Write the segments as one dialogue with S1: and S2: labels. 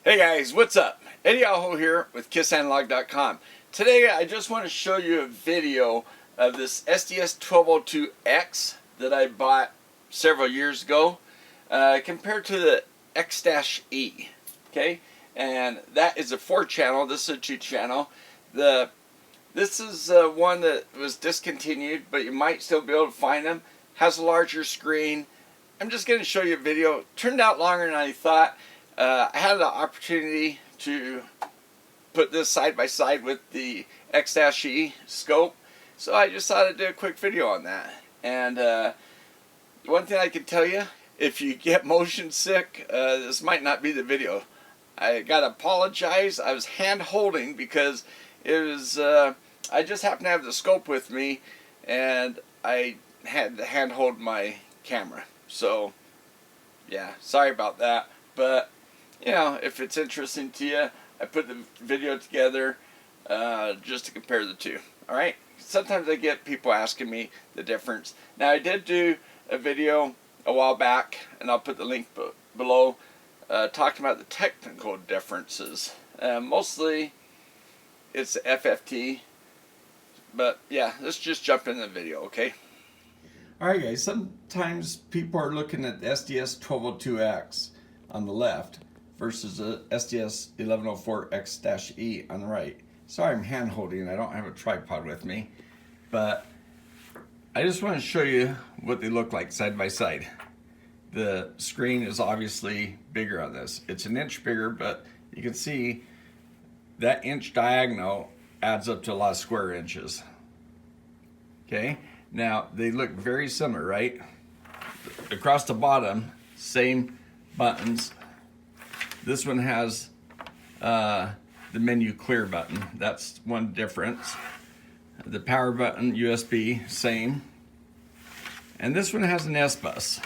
S1: Hey guys, what's up? Eddie Aho here with KissAnalog.com. Today I just want to show you a video of this SDS1202X that I bought several years ago compared to the X-E. Okay, and that is a 4-channel. This is a 2-channel. This is one that was discontinued, but you might still be able to find them. Has a larger screen. I'm just going to show you a video. Turned out longer than I thought. I had the opportunity to put this side by side with the X-E scope, so I just thought I'd do a quick video on that. And one thing I can tell you, if you get motion sick, this might not be the video. I gotta apologize. I was hand holding because it was I just happened to have the scope with me, and I had to hand hold my camera. So yeah, sorry about that, but you know, if it's interesting to you, I put the video together just to compare the two. Alright? Sometimes I get people asking me the difference. Now, I did do a video a while back, and I'll put the link below, talking about the technical differences. Mostly, it's the FFT, but yeah, let's just jump into the video, okay? Alright guys, sometimes people are looking at the SDS1202X on the left versus the SDS1104X-E on the right. Sorry, I'm hand holding. I don't have a tripod with me, but I just want to show you what they look like side by side. The screen is obviously bigger on this. It's an inch bigger, but you can see that inch diagonal adds up to a lot of square inches. Okay, now they look very similar, right? Across the bottom, same buttons. This one has the menu clear button. That's one difference. The power button, USB, same. And this one has an S-bus.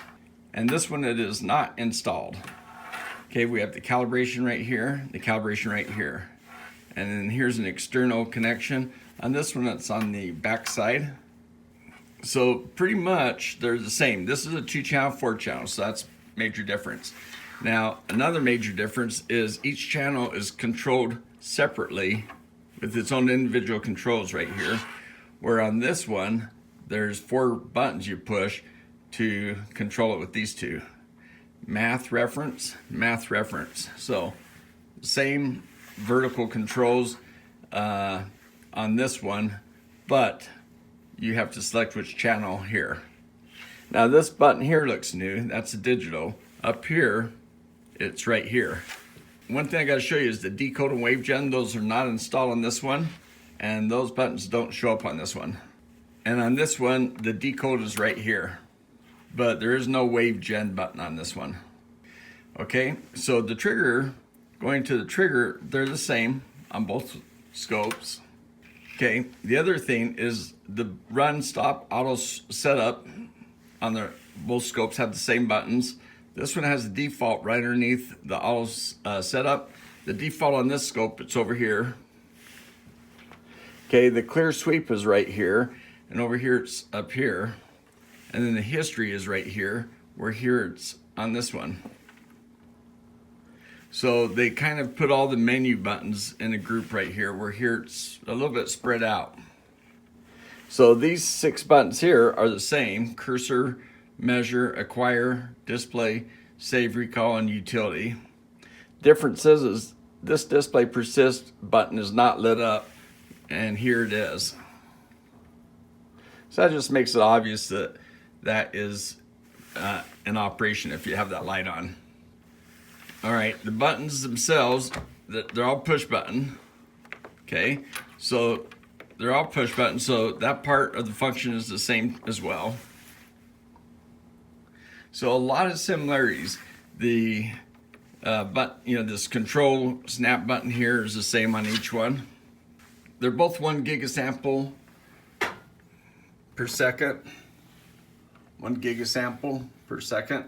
S1: And this one, it is not installed. Okay, we have the calibration right here, the calibration right here. And then here's an external connection. On this one, it's on the back side. So pretty much they're the same. This is a 2-channel, 4-channel, so that's major difference. Now, another major difference is each channel is controlled separately with its own individual controls right here, where on this one, there's 4 buttons you push to control it with these two. Math reference, math reference. So, same vertical controls on this one, but you have to select which channel here. Now, this button here looks new. That's a digital. Up here, it's right here. One thing I got to show you is the decode and wave gen. Those are not installed on this one, and those buttons don't show up on this one. And on this one, the decode is right here, but there is no wave gen button on this one. Okay, so the trigger, going to the trigger, they're the same on both scopes. Okay, the other thing is the run, stop, auto setup on both scopes have the same buttons. This one has the default right underneath the auto setup. The default on this scope, it's over here. Okay, the clear sweep is right here, and over here it's up here. And then the history is right here, where here it's on this one. So they kind of put all the menu buttons in a group right here, where here it's a little bit spread out. So these 6 buttons here are the same: cursor, measure, acquire, display, save, recall, and utility. Difference is this display persist button is not lit up, and here it is. So that just makes it obvious that that is in operation if you have that light on. All right, the buttons themselves, they're all push button. Okay, so they're all push button, so that part of the function is the same as well. So a lot of similarities. The this control snap button here is the same on each one. They're both 1 gigasample per second. 1 gigasample per second.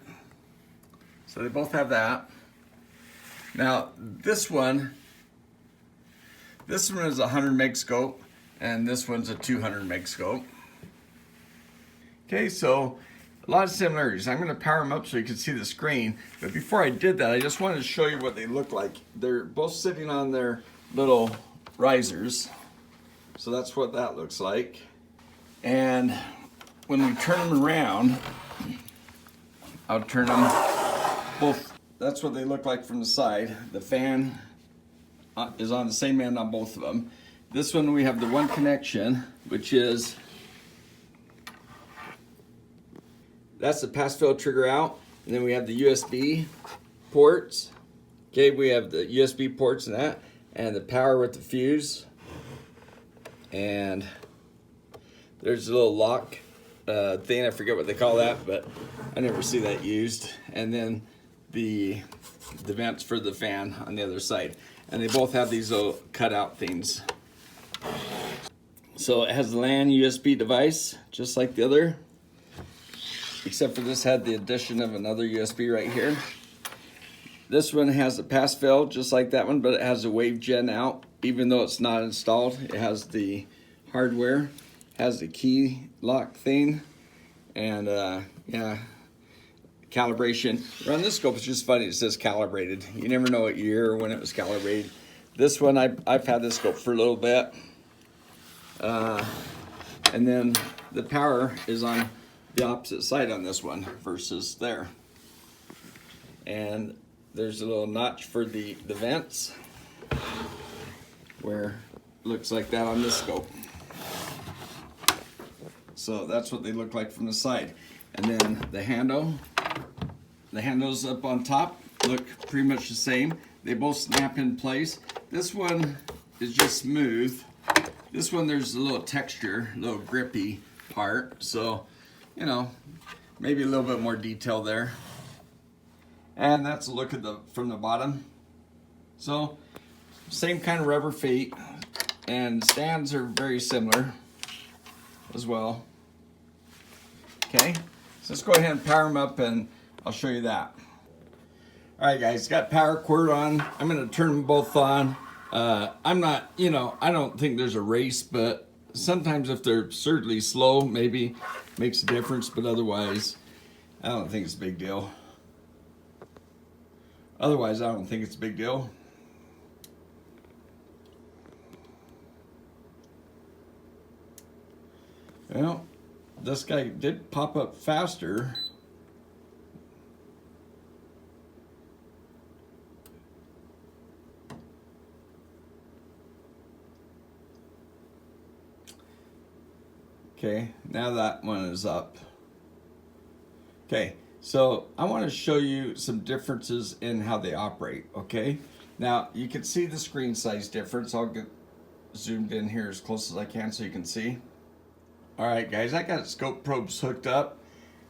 S1: So they both have that. Now this one is a 100 meg scope, and this one's a 200 meg scope. Okay, so a lot of similarities. I'm going to power them up so you can see the screen. But before I did that, I just wanted to show you what they look like. They're both sitting on their little risers. So that's what that looks like. And when we turn them around, I'll turn them both. That's what they look like from the side. The fan is on the same end on both of them. This one we have the one connection, which is, that's the pass fail trigger out. And then we have the USB ports. Okay, we have the USB ports and that, and the power with the fuse. And there's a little lock thing, I forget what they call that, but I never see that used. And then the vents for the fan on the other side. And they both have these little cutout things. So it has the LAN USB device, just like the other, except for this had the addition of another USB right here. This one has a pass fail, just like that one, but it has a wave gen out, even though it's not installed. It has the hardware, has the key lock thing, and yeah, calibration. Around this scope, it's just funny, it says calibrated. You never know what year or when it was calibrated. This one, I've had this scope for a little bit. And then the power is on the opposite side on this one versus there. And there's a little notch for the vents, where it looks like that on this scope. So that's what they look like from the side. And then the handles up on top look pretty much the same. They both snap in place. This one is just smooth. This one, there's a little texture, a little grippy part. So, you know, maybe a little bit more detail there. And that's a look at from the bottom. So, same kind of rubber feet, and stands are very similar as well. Okay, so let's go ahead and power them up and I'll show you that. All right, guys, got power cord on. I'm gonna turn them both on. I'm not, you know, I don't think there's a race, but sometimes if they're certainly slow, maybe makes a difference, but otherwise, I don't think it's a big deal. Otherwise, I don't think it's a big deal. Well, this guy did pop up faster. Okay, now that one is up. Okay, so I want to show you some differences in how they operate, okay? Now, you can see the screen size difference. I'll get zoomed in here as close as I can so you can see. All right, guys, I got scope probes hooked up,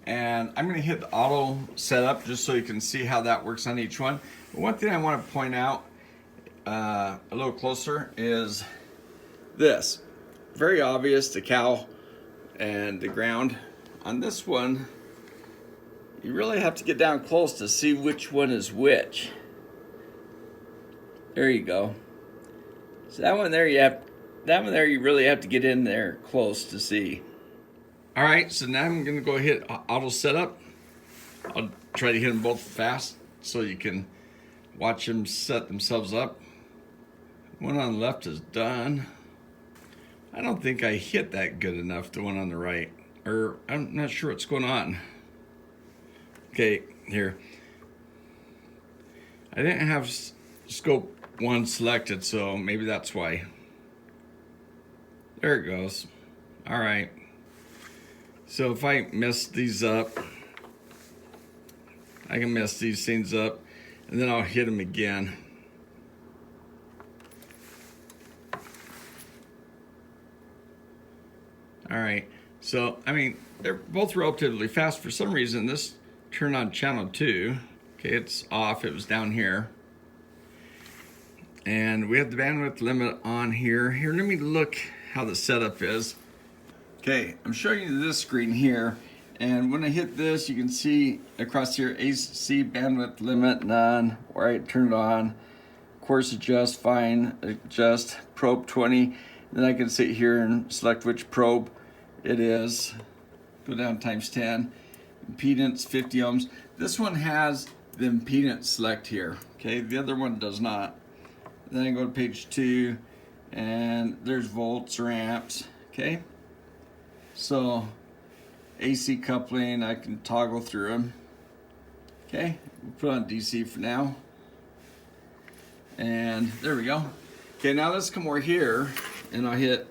S1: and I'm going to hit the auto setup just so you can see how that works on each one. But one thing I want to point out a little closer is this. Very obvious, the cowl and the ground. On this one, you really have to get down close to see which one is which. There you go. So that one there you really have to get in there close to see. All right, so now I'm gonna go hit auto setup. I'll try to hit them both fast so you can watch them set themselves up. One on the left is done. I don't think I hit that good enough, the one on the right. Or I'm not sure what's going on. Okay, here. I didn't have scope 1 selected, so maybe that's why. There it goes. All right. So if I mess these up, I can mess these things up, and then I'll hit them again. All right, so I mean, they're both relatively fast. For some reason, this turned on channel 2. Okay, it's off, it was down here. And we have the bandwidth limit on here. Here, let me look how the setup is. Okay, I'm showing you this screen here. And when I hit this, you can see across here, AC bandwidth limit, none, where I turn it on. Course adjust, fine, adjust, probe 20. Then I can sit here and select which probe it is. Go down times 10. impedance 50 ohms. This one has the impedance select here, okay? The other one does not. Then I go to page 2, and there's volts or amps, okay? So AC coupling, I can toggle through them. Okay, we'll put on DC for now. And there we go. Okay, now let's come over here and I'll hit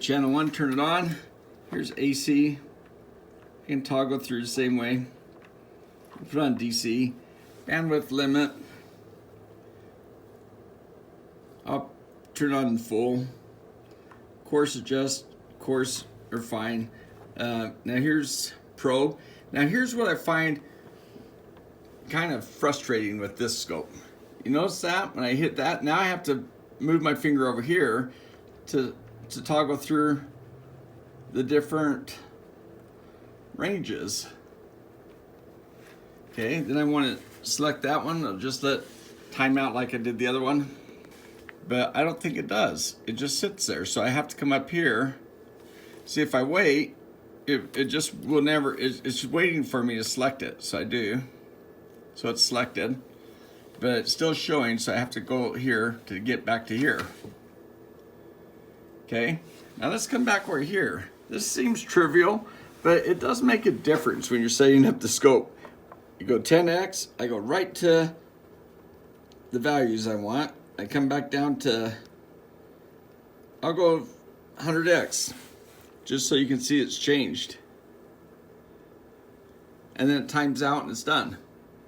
S1: channel 1, turn it on. Here's AC. You can toggle through the same way. Put on DC. Bandwidth limit. I'll turn it on in full. Course adjust, course are fine. Now here's probe. Now here's what I find kind of frustrating with this scope. You notice that when I hit that, now I have to move my finger over here to toggle through the different ranges. Okay, then I want to select that one. I'll just let time out like I did the other one. But I don't think it does. It just sits there. So I have to come up here. See, if I wait, it just will never, it's waiting for me to select it. So I do. So it's selected. But it's still showing, so I have to go here to get back to here. Okay, now let's come back over here. This seems trivial, but it does make a difference when you're setting up the scope. You go 10x, I go right to the values I want. I come back down to, I'll go 100x, just so you can see it's changed. And then it times out and it's done.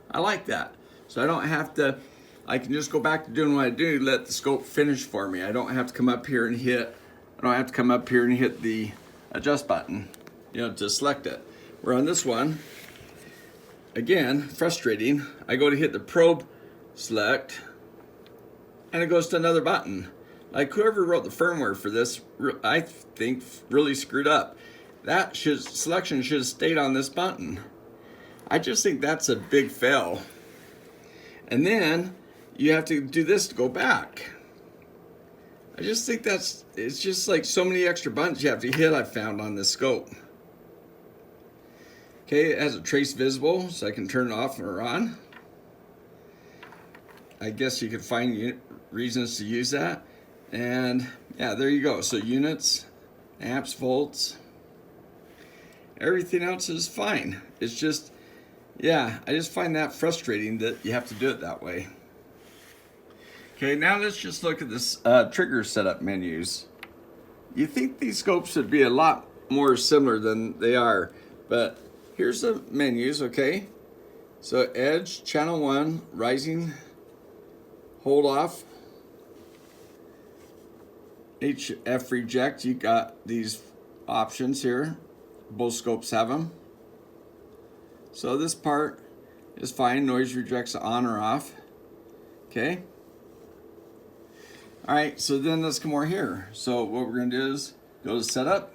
S1: I like that. So I don't have to, I can just go back to doing what I do, let the scope finish for me. I don't have to come up here and hit, the adjust button, to select it. Where on this one, again, frustrating, I go to hit the probe select, and it goes to another button. Like whoever wrote the firmware for this, I think really screwed up. That selection should have stayed on this button. I just think that's a big fail. And then you have to do this to go back. I just think it's just like so many extra buttons you have to hit, I've found on this scope. Okay, it has a trace visible, so I can turn it off or on. I guess you could find reasons to use that. And yeah, there you go. So units, amps, volts, everything else is fine. It's just, yeah, I just find that frustrating that you have to do it that way. Okay, now let's just look at this trigger setup menus. You think these scopes would be a lot more similar than they are, but here's the menus, okay? So edge, channel 1, rising, hold off, HF reject, you got these options here. Both scopes have them. So this part is fine, noise rejects on or off, okay? All right, so then let's come over here. So what we're gonna do is go to setup,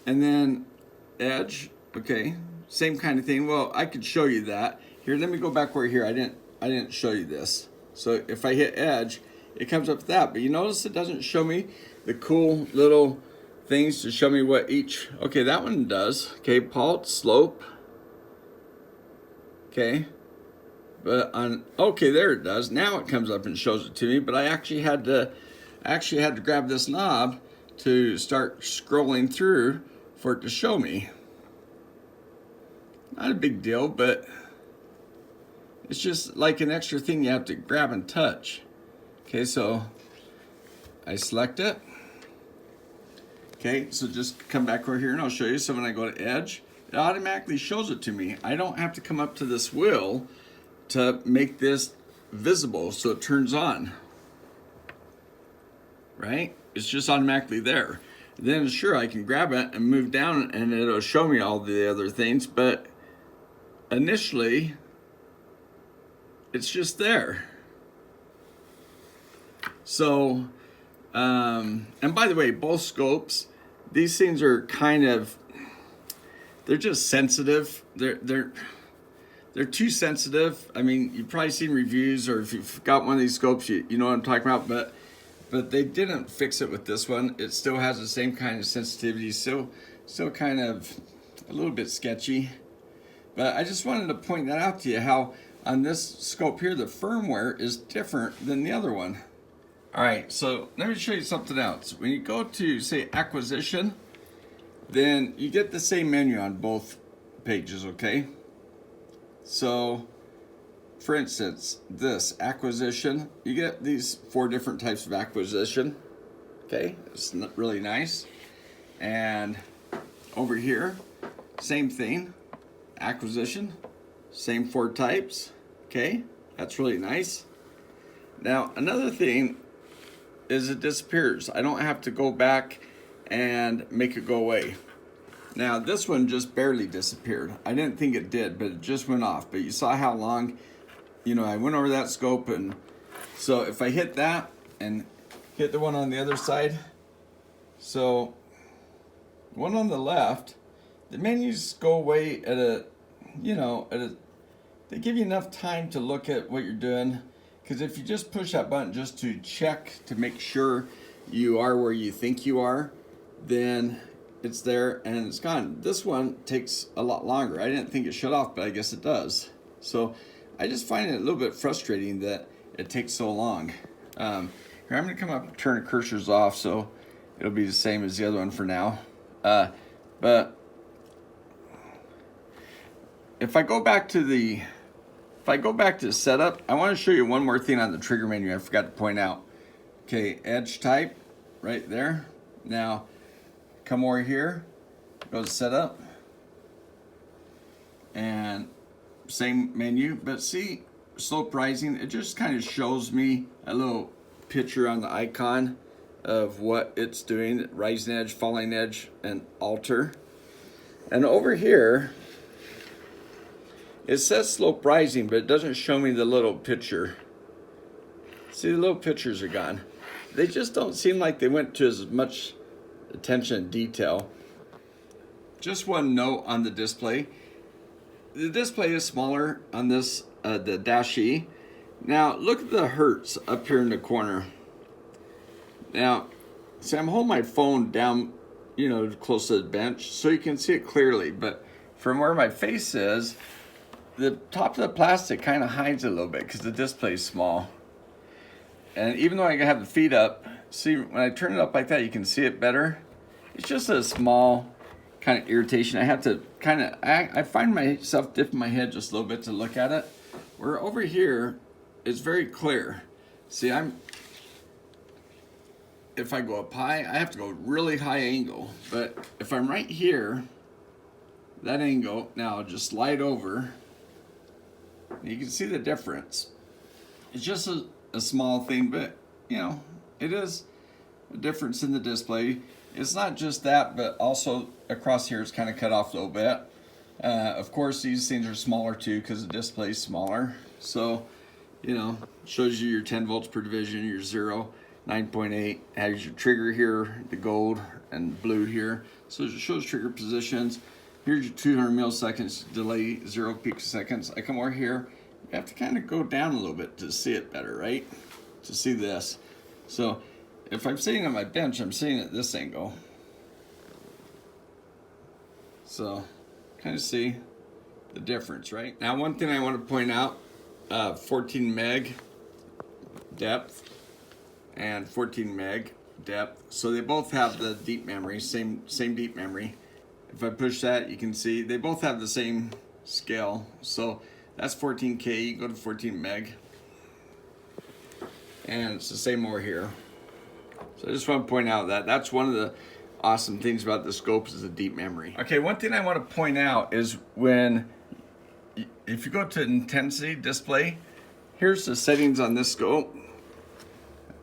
S1: and then edge, okay, same kind of thing. Well, I could show you that. Here, let me go back over here. I didn't show you this. So if I hit edge, it comes up with that, but you notice it doesn't show me the cool little things to show me what each, okay, that one does. Okay, pulse, slope, okay, but on, okay, there it does. Now it comes up and shows it to me, but I actually had to grab this knob to start scrolling through for it to show me. Not a big deal, but it's just like an extra thing you have to grab and touch. Okay, so I select it. Okay, so just come back over here and I'll show you. So when I go to edge, it automatically shows it to me. I don't have to come up to this wheel to make this visible so it turns on. Right? It's just automatically there. Then sure, I can grab it and move down and it'll show me all the other things, but initially it's just there. So, and by the way, both scopes, these things are kind of, they're just sensitive. They're too sensitive. I mean, you've probably seen reviews, or if you've got one of these scopes, you know what I'm talking about, but they didn't fix it with this one. It still has the same kind of sensitivity, still still kind of a little bit sketchy. But I just wanted to point that out to you, how on this scope here, the firmware is different than the other one. All right, so let me show you something else. When you go to, say, acquisition, then you get the same menu on both pages, okay? So, for instance, this acquisition, you get these 4 different types of acquisition, okay? It's really nice. And over here, same thing, acquisition, same 4 types, okay? That's really nice. Now, another thing is it disappears. I don't have to go back and make it go away. Now, this one just barely disappeared. I didn't think it did, but it just went off. But you saw how long, you know, I went over that scope, and so if I hit that and hit the one on the other side, so one on the left, the menus go away at a, you know, they give you enough time to look at what you're doing. Because if you just push that button just to check to make sure you are where you think you are, then it's there and it's gone. This one takes a lot longer. I didn't think it shut off, but I guess it does. So I just find it a little bit frustrating that it takes so long. Here, I'm gonna come up and turn the cursors off so it'll be the same as the other one for now. But if I go back to setup, I want to show you one more thing on the trigger menu I forgot to point out. Okay, edge type right there. Now come over here, go to setup, and same menu, but see, slope rising, it just kind of shows me a little picture on the icon of what it's doing, rising edge, falling edge, and alter. And over here, it says slope rising, but it doesn't show me the little picture. See, the little pictures are gone. They just don't seem like they went to as much attention and detail. Just one note on the display. The display is smaller on this, the Dash E. Now, look at the hertz up here in the corner. Now, see, I'm holding my phone down, you know, close to the bench, so you can see it clearly, but from where my face is, the top of the plastic kind of hides a little bit because the display is small. And even though I have the feet up, see, when I turn it up like that, you can see it better. It's just a small kind of irritation. I have to kind of, I find myself dipping my head just a little bit to look at it. Where over here, it's very clear. See, if I go up high, I have to go really high angle. But if I'm right here, that angle, now I'll just slide over. You can see the difference. It's just a small thing, but you know, it is a difference in the display. It's not just that, but also across here it's kind of cut off a little bit. Of course, these things are smaller too because the display is smaller. So, you know, shows you your 10 volts per division, your 0, 9.8, has your trigger here, the gold and blue here. So it shows trigger positions. Here's your 200 milliseconds delay, 0 picoseconds. I come over here, you have to kind of go down a little bit to see it better, right? To see this. So if I'm sitting on my bench, I'm sitting at this angle. So kind of see the difference, right? Now, one thing I want to point out, 14 meg depth and 14 meg depth. So they both have the deep memory, same deep memory. If I push that, you can see they both have the same scale. So that's 14K, you go to 14 meg. And it's the same over here. So I just want to point out that that's one of the awesome things about the scopes is the deep memory. Okay, one thing I want to point out is if you go to intensity display, here's the settings on this scope.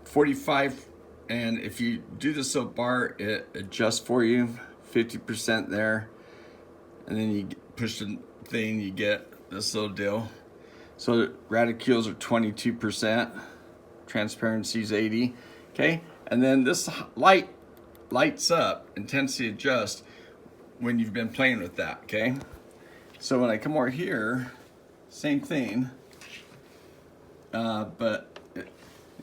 S1: 45, and if you do the soap bar, it adjusts for you. 50% there, and then you push the thing, you get this little deal. So reticules are 22%, transparency is 80. Okay, and then this lights up, intensity adjust when you've been playing with that. Okay, so when I come over here, same thing, but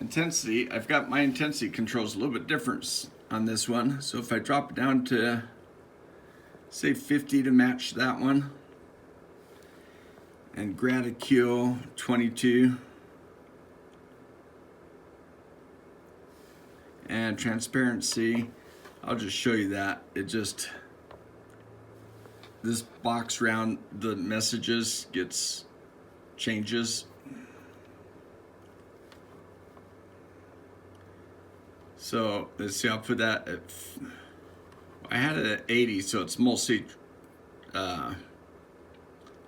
S1: intensity, I've got my intensity controls a little bit different on this one. So if I drop it down to say 50 to match that one. And Graticule 22. And transparency, I'll just show you that. It just, this box around the messages changes. So let's see, I'll put that at, I had it at 80, so it's mostly,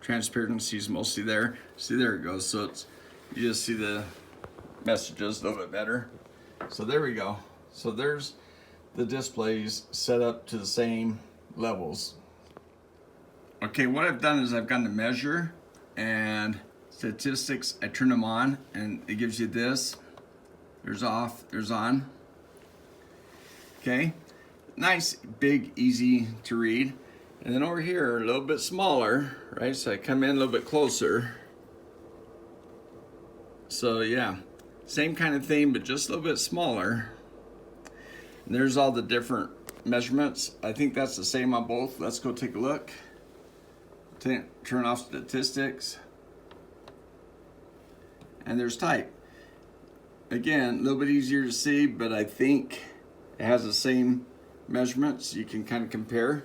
S1: transparency is mostly there. See, there it goes. So it's, you just see the messages a little bit better. So there we go. So there's the displays set up to the same levels. Okay, what I've done is I've gone to measure and statistics. I turn them on and it gives you this. There's off, there's on. Okay, nice, big, easy to read. And then over here, a little bit smaller, right? So I come in a little bit closer. So yeah, same kind of thing, but just a little bit smaller. And there's all the different measurements. I think that's the same on both. Let's go take a look. Turn off statistics. And there's type. Again, a little bit easier to see, but I think it has the same measurements. You can kind of compare,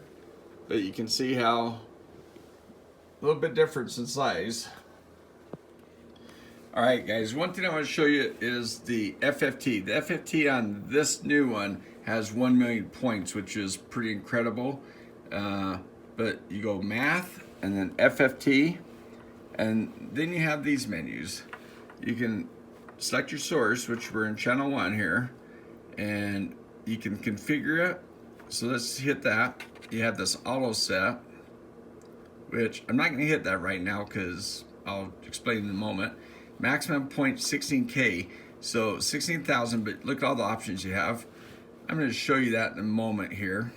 S1: but you can see how a little bit difference in size. All right, guys, one thing I want to show you is the FFT. The FFT on this new one has 1 million points, which is pretty incredible. But you go math and then FFT, and then you have these menus. You can select your source, which we're in channel 1 here, and you can configure it. So let's hit that. You have this auto set, which I'm not going to hit that right now because I'll explain in a moment. Maximum point 16K, so 16,000, but look at all the options you have. I'm going to show you that in a moment here.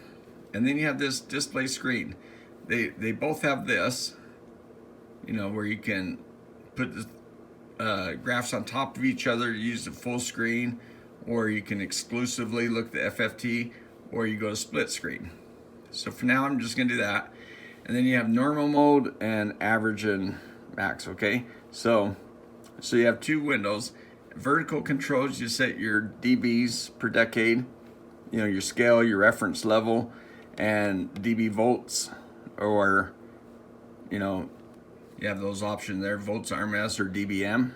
S1: And then you have this display screen. They both have this, you know, where you can put the graphs on top of each other, use the full screen, or you can exclusively look at the FFT, or you go to split screen. So for now, I'm just going to do that. And then you have normal mode and average and max, okay? So you have two windows. Vertical controls, you set your dBs per decade, you know, your scale, your reference level, and dB volts, or, you know, you have those options there, volts RMS or dBm.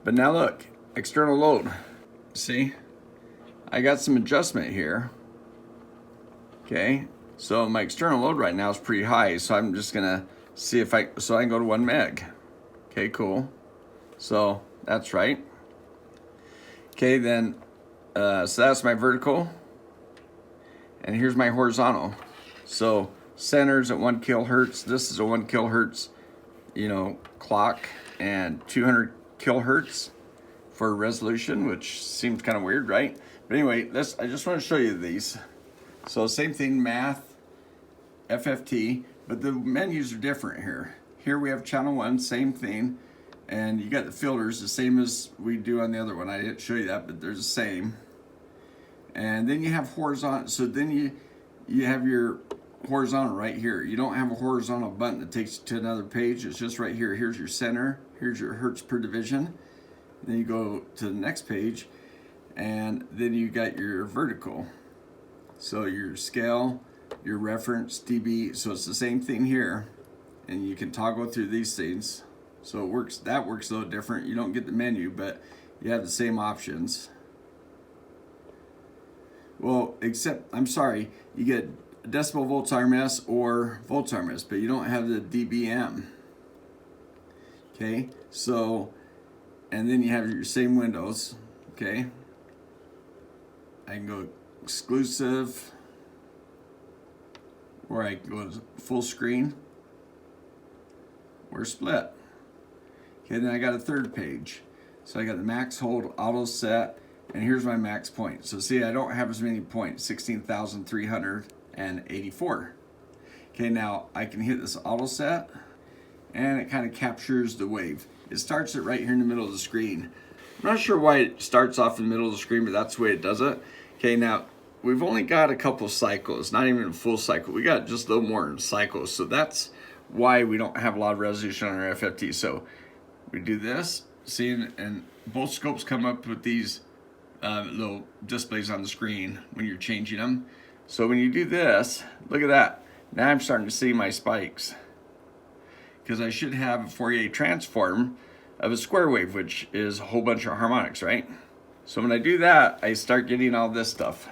S1: But now look, external load. See, I got some adjustment here. Okay, so my external load right now is pretty high, so I'm just gonna see if I can go to 1 meg. Okay, cool. So that's right. Okay, then, so that's my vertical. And here's my horizontal. So center's at 1 kilohertz. This is a 1 kilohertz, you know, clock, and 200 kilohertz for resolution, which seems kind of weird, right? But anyway, I just want to show you these. So same thing, math, FFT, but the menus are different here. Here we have channel 1, same thing. And you got the filters, the same as we do on the other one. I didn't show you that, but they're the same. And then you have horizontal. So then you have your horizontal right here. You don't have a horizontal button that takes you to another page. It's just right here. Here's your center. Here's your hertz per division. Then you go to the next page, and then you got your vertical. So your scale, your reference, dB. So it's the same thing here. And you can toggle through these things. So it works. That works a little different. You don't get the menu, but you have the same options. Well, except, I'm sorry, you get decibel volts RMS or volts RMS, but you don't have the dBm. Okay, so, and then you have your same windows. Okay, I can go exclusive, or I can go full screen, or split. Okay, then I got a third page. So I got the max hold, auto set, and here's my max point. So see, I don't have as many points, 16,384. Okay, now I can hit this auto set, and it kind of captures the wave. It starts it right here in the middle of the screen. I'm not sure why it starts off in the middle of the screen, but that's the way it does it. Okay, now we've only got a couple cycles, not even a full cycle. We got just a little more cycles. So that's why we don't have a lot of resolution on our FFT. So we do this, see, and both scopes come up with these little displays on the screen when you're changing them. So when you do this, look at that. Now I'm starting to see my spikes, because I should have a Fourier transform of a square wave, which is a whole bunch of harmonics, right? So when I do that, I start getting all this stuff.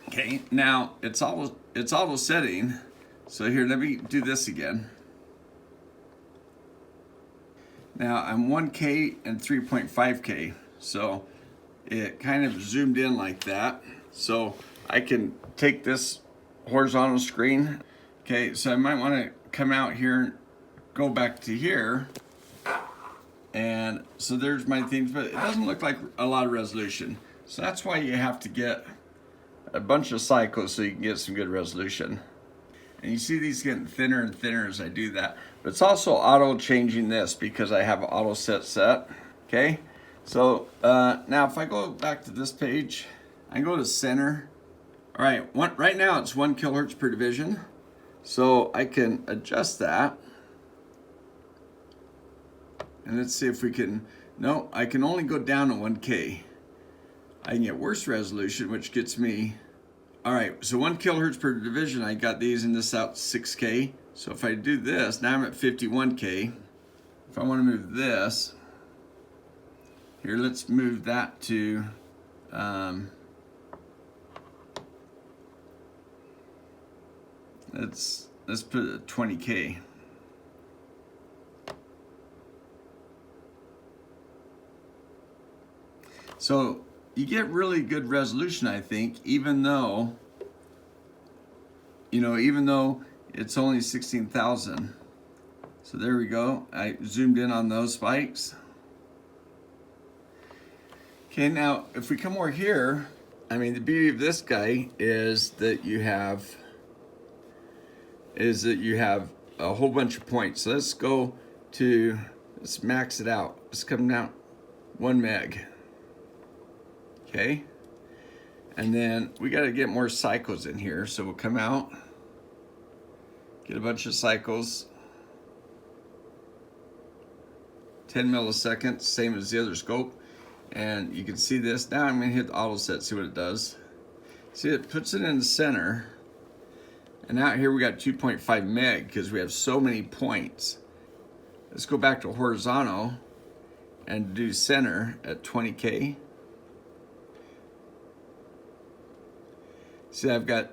S1: Okay, now it's auto setting. So here, let me do this again. Now I'm 1K and 3.5K. So it kind of zoomed in like that. So I can take this horizontal screen. Okay, so I might want to come out here, go back to here. And so there's my things, but it doesn't look like a lot of resolution. So that's why you have to get a bunch of cycles so you can get some good resolution. And you see these getting thinner and thinner as I do that. But it's also auto changing this because I have auto set. Okay, so now if I go back to this page, I go to center. All right, right now it's 1 kilohertz per division. So I can adjust that. And let's see if we can, no, I can only go down to 1K. I can get worse resolution, which gets me, all right, so 1 kilohertz per division, I got these in this out 6K. So if I do this, now I'm at 51K. If I want to move this, here, let's move that to, let's put it at 20K. So you get really good resolution, I think, even though, even though it's only 16,000. So there we go. I zoomed in on those spikes. Okay, now if we come over here, I mean, the beauty of this guy is that you have a whole bunch of points. So let's max it out. Let's come down 1 meg. Okay, and then we got to get more cycles in here, so we'll come out, get a bunch of cycles, 10 milliseconds, same as the other scope, and you can see this. Now I'm going to hit the auto set, see what it does. See, it puts it in the center, and out here we got 2.5 meg because we have so many points. Let's go back to horizontal and do center at 20K. See, I've got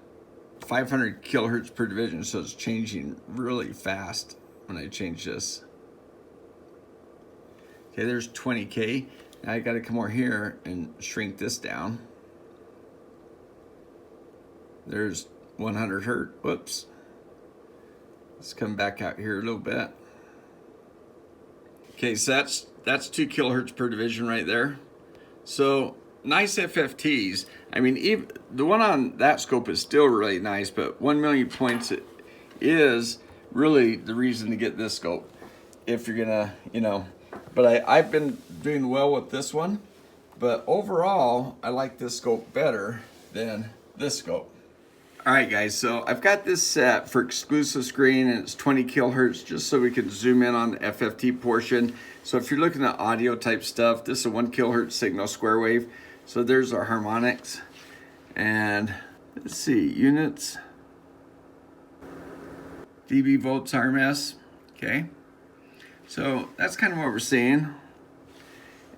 S1: 500 kilohertz per division, so it's changing really fast when I change this. Okay, there's 20K. Now I got to come over here and shrink this down. There's 100 hertz. Whoops. Let's come back out here a little bit. Okay, so that's 2 kilohertz per division right there. So nice FFTs. I mean, even the one on that scope is still really nice, but 1 million points is really the reason to get this scope. If you're gonna, but I've been doing well with this one, but overall, I like this scope better than this scope. All right, guys, so I've got this set for exclusive screen, and it's 20 kilohertz, just so we can zoom in on the FFT portion. So if you're looking at audio type stuff, this is a 1 kilohertz signal square wave. So there's our harmonics, and let's see, units, dB volts RMS, okay? So that's kind of what we're seeing.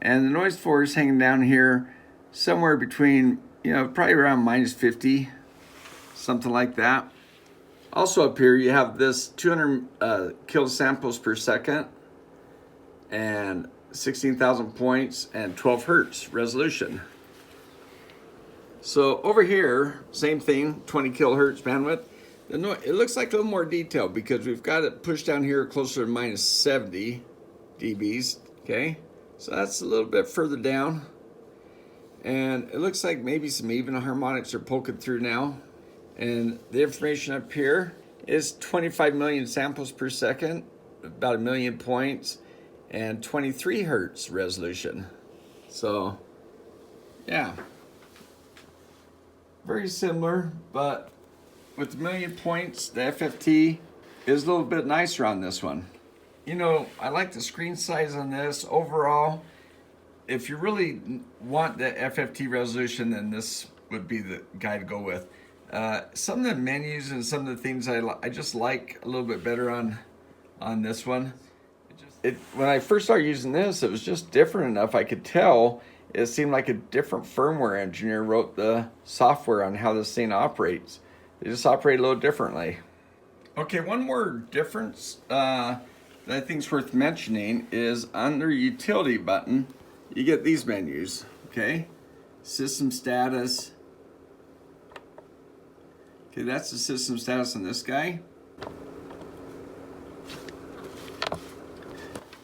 S1: And the noise floor is hanging down here somewhere between, probably around -50, something like that. Also up here, you have this 200 kilosamples per second and 16,000 points and 12 hertz resolution. So over here, same thing, 20 kilohertz bandwidth. It looks like a little more detailed because we've got it pushed down here closer to -70 dBs, okay? So that's a little bit further down. And it looks like maybe some even harmonics are poking through now. And the information up here is 25 million samples per second, about 1 million points, and 23 hertz resolution. So, yeah. very similar, but with a million points, the FFT is a little bit nicer on this one. You know, I like the screen size on this. Overall, if you really want the FFT resolution, then this would be the guy to go with. Some of the menus and some of the things I just like a little bit better on this one. When I first started using this, it was just different enough. I could tell it seemed like a different firmware engineer wrote the software on how this thing operates. They just operate a little differently. Okay, one more difference that I think is worth mentioning is under utility button, you get these menus, okay? System status. Okay, that's the system status on this guy.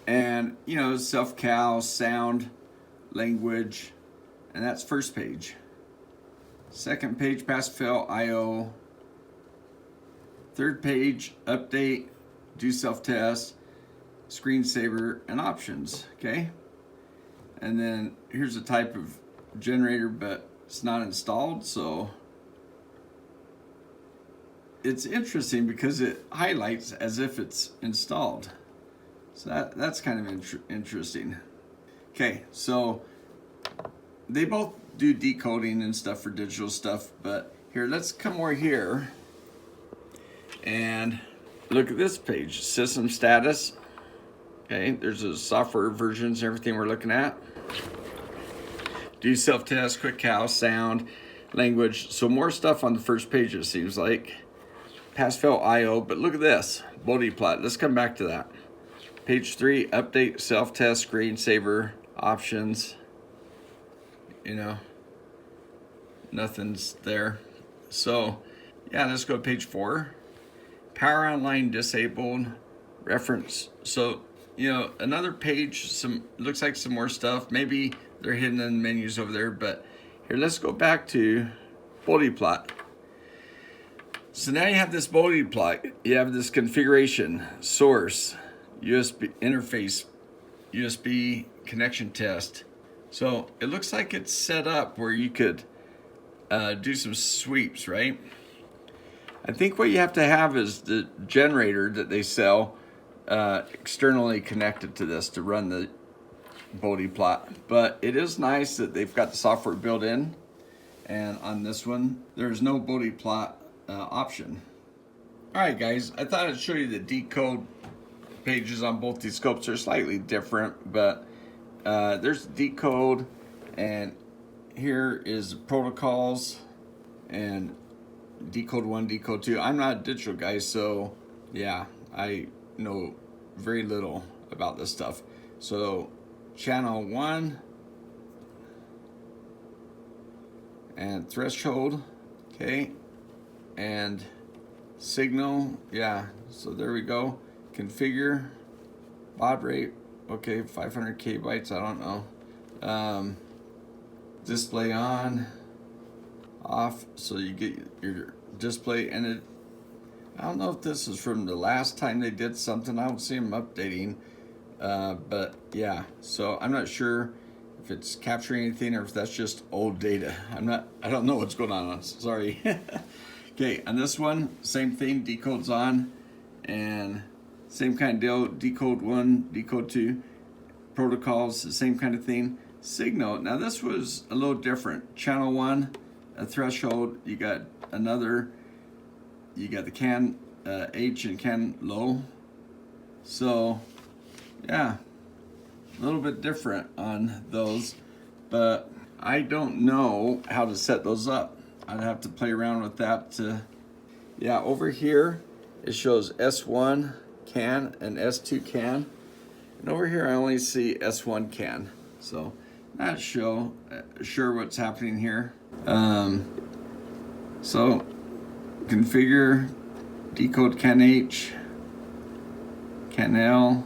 S1: And, you know, self-cal, sound, language, and that's first page. Second page, pass-fail, I/O. Third page, update, do self-test, screensaver, and options, okay? And then here's a type of generator, but it's not installed, so it's interesting because it highlights as if it's installed. So that's kind of interesting. Okay, so they both do decoding and stuff for digital stuff, but here, let's come over here and look at this page, system status. Okay, there's the software versions and everything we're looking at. Do self-test, quick cal, sound, language. So more stuff on the first page, it seems like. Pass-fail I/O, but look at this, Borbede plot. Let's come back to that. Page 3, update, self-test, screensaver, options. You know, nothing's there. So, yeah, let's go to page 4. Power online disabled, reference. So, you know, another page, looks like some more stuff. Maybe they're hidden in the menus over there, but here, let's go back to Borbede plot. So now you have this Borbede plot. You have this configuration, source, USB interface, USB connection test. So it looks like it's set up where you could do some sweeps, right? I think what you have to have is the generator that they sell externally connected to this to run the Borbede plot. But it is nice that they've got the software built in, and on this one there's no Borbede plot option. All right, guys, I thought I'd show you the decode pages on both these scopes. Are slightly different, but there's decode, and here is protocols and decode 1, decode 2. I'm not a digital guy, so yeah, I know very little about this stuff. So channel 1 and threshold, okay, and signal, yeah, so there we go. Configure, baud rate, okay, 500 kbytes, I don't know. Display on, off, so you get your display, and it, I don't know if this is from the last time they did something. I don't see them updating, but yeah, so I'm not sure if it's capturing anything or if that's just old data. I don't know what's going on, sorry. Okay, on this one, same thing, decode's on, and same kind of deal, decode 1, decode 2, protocols, the same kind of thing. Signal, now this was a little different. Channel 1, a threshold, you got another, you got the CAN H and CAN low. So, yeah, a little bit different on those, but I don't know how to set those up. I'd have to play around with that to, yeah, over here it shows S1 CAN and S2 CAN, and over here I only see S1 CAN, so not sure what's happening here. So configure, decode CAN H, CAN L,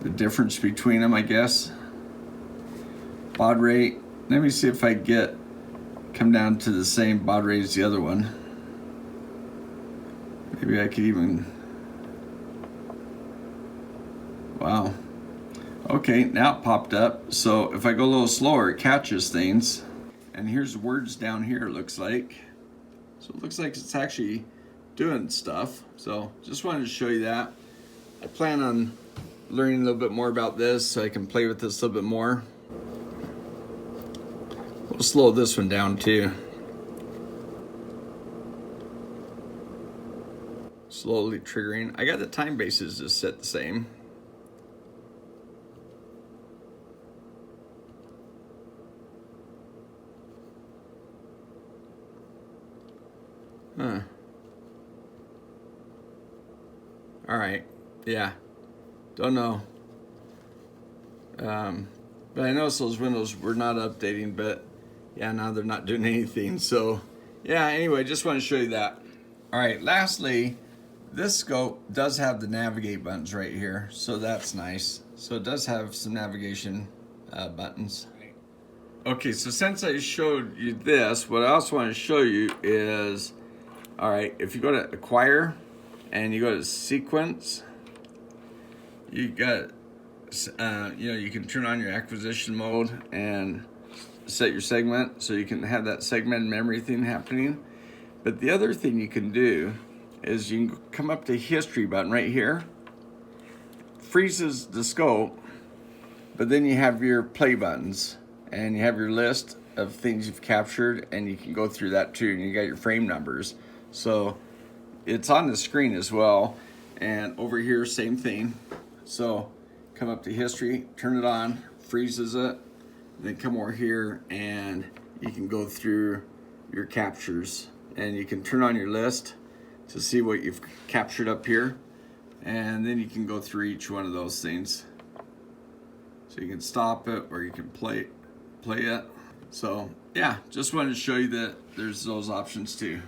S1: the difference between them, I guess. Baud rate, let me see if I come down to the same baud rate as the other one. Maybe I could even, wow. Okay, now it popped up. So if I go a little slower, it catches things. And here's the words down here, it looks like. So it looks like it's actually doing stuff. So just wanted to show you that. I plan on learning a little bit more about this so I can play with this a little bit more. We'll slow this one down too. Slowly triggering. I got the time bases just set the same. Huh. All right. Yeah. Don't know. But I noticed those windows were not updating, but yeah, now they're not doing anything. So yeah, anyway, just want to show you that. All right, lastly, this scope does have the navigate buttons right here, so that's nice. So it does have some navigation buttons. Okay, so since I showed you this, what I also want to show you is, all right, if you go to acquire and you go to sequence, you got, you can turn on your acquisition mode and set your segment so you can have that segment memory thing happening. But the other thing you can do is you can come up to history button right here, freezes the scope, but then you have your play buttons and you have your list of things you've captured, and you can go through that too, and you got your frame numbers. So it's on the screen as well, and over here same thing. So come up to history, turn it on, freezes it, then come over here and you can go through your captures, and you can turn on your list to see what you've captured up here, and then you can go through each one of those things. So you can stop it or you can play it. So yeah, just wanted to show you that there's those options too.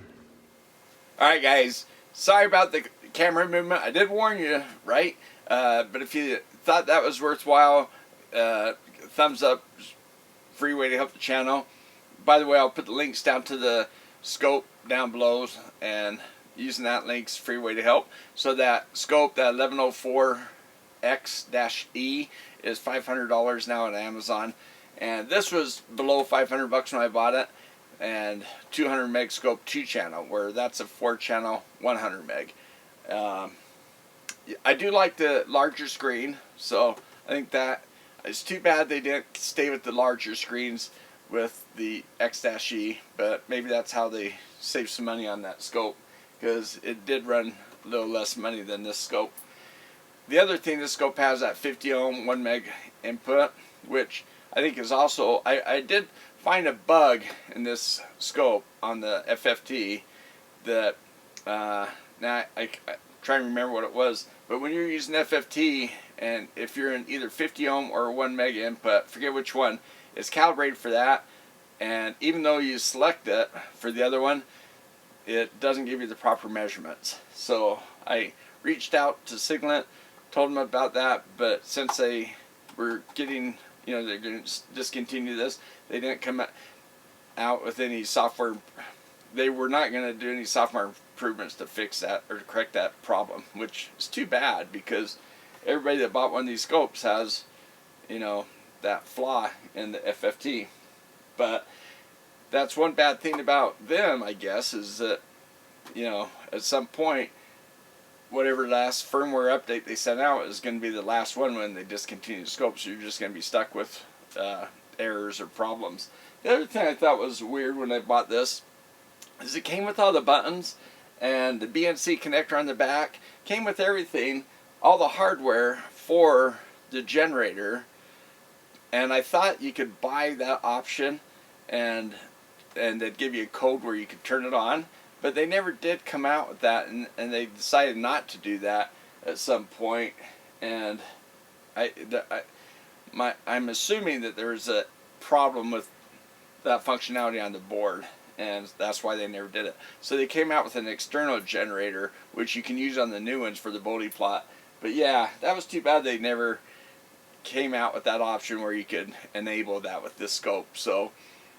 S1: All right guys, sorry about the camera movement. I did warn you, right? But if you thought that was worthwhile, thumbs up, free way to help the channel. By the way, I'll put the links down to the scope down below, and using that link's free way to help. So that scope, that 1104X-E, is $500 now on Amazon. And this was below 500 bucks when I bought it. And 200 meg scope 2 channel, where that's a 4 channel 100 meg. I do like the larger screen, so I think that it's too bad they didn't stay with the larger screens with the X-E, but maybe that's how they save some money on that scope, because it did run a little less money than this scope. The other thing, this scope has that 50 ohm 1 meg input, which I think is also, I did find a bug in this scope on the FFT that, now I try and remember what it was, but when you're using FFT, and if you're in either 50 ohm or 1 meg input, forget which one, it's calibrated for that, and even though you select it for the other one, it doesn't give you the proper measurements. So I reached out to Siglent, told them about that, but since they were getting, they're going to discontinue this, they didn't come out with any software. They were not going to do any software improvements to fix that or to correct that problem, which is too bad, because everybody that bought one of these scopes has, that flaw in the FFT. But that's one bad thing about them, I guess, is that, at some point, whatever last firmware update they sent out is going to be the last one when they discontinue the scope, so you're just going to be stuck with errors or problems. The other thing I thought was weird when I bought this is it came with all the buttons and the BNC connector on the back, came with everything, all the hardware for the generator, and I thought you could buy that option and they'd give you a code where you could turn it on, but they never did come out with that, and they decided not to do that at some point, and I'm assuming that there was a problem with that functionality on the board, and that's why they never did it. So they came out with an external generator, which you can use on the new ones for the Borbede plot. But yeah, that was too bad they never came out with that option where you could enable that with this scope. So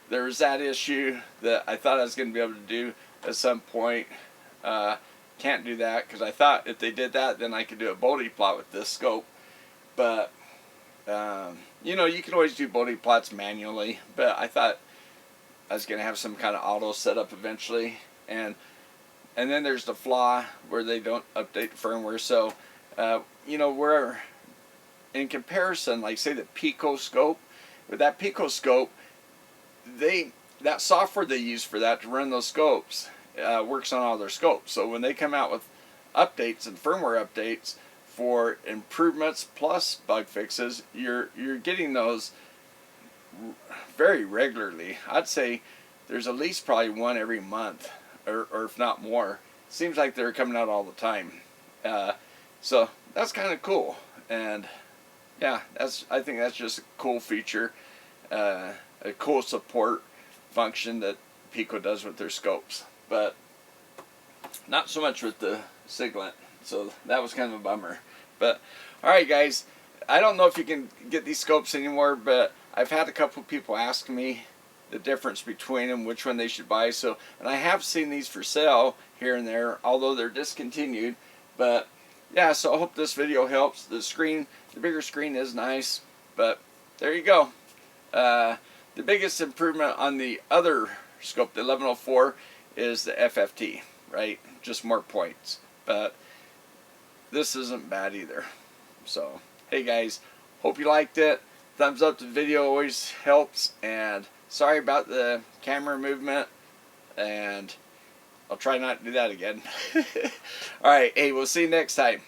S1: there was that issue that I thought I was going to be able to do at some point. Can't do that, because I thought if they did that, then I could do a Borbede plot with this scope. But you can always do Borbede plots manually, but I thought I was going to have some kind of auto setup eventually, and then there's the flaw where they don't update the firmware. So you know, where in comparison, like say the Pico scope, with that Pico scope, that software they use for that to run those scopes works on all their scopes. So when they come out with updates and firmware updates for improvements plus bug fixes, you're getting those very regularly. I'd say there's at least probably one every month, or if not more. Seems like they're coming out all the time. So that's kind of cool, and yeah, I think that's just a cool feature, a cool support function that Pico does with their scopes, but not so much with the Siglent. So that was kind of a bummer. But alright guys, I don't know if you can get these scopes anymore, but I've had a couple people ask me the difference between them, which one they should buy. So, and I have seen these for sale here and there, although they're discontinued. But yeah, so I hope this video helps. The bigger screen is nice, but there you go. The biggest improvement on the other scope, the 1104, is the FFT, right? Just more points. But this isn't bad either. So, hey guys, hope you liked it. Thumbs up to the video always helps. And sorry about the camera movement. And I'll try not to do that again. Alright, hey, we'll see you next time.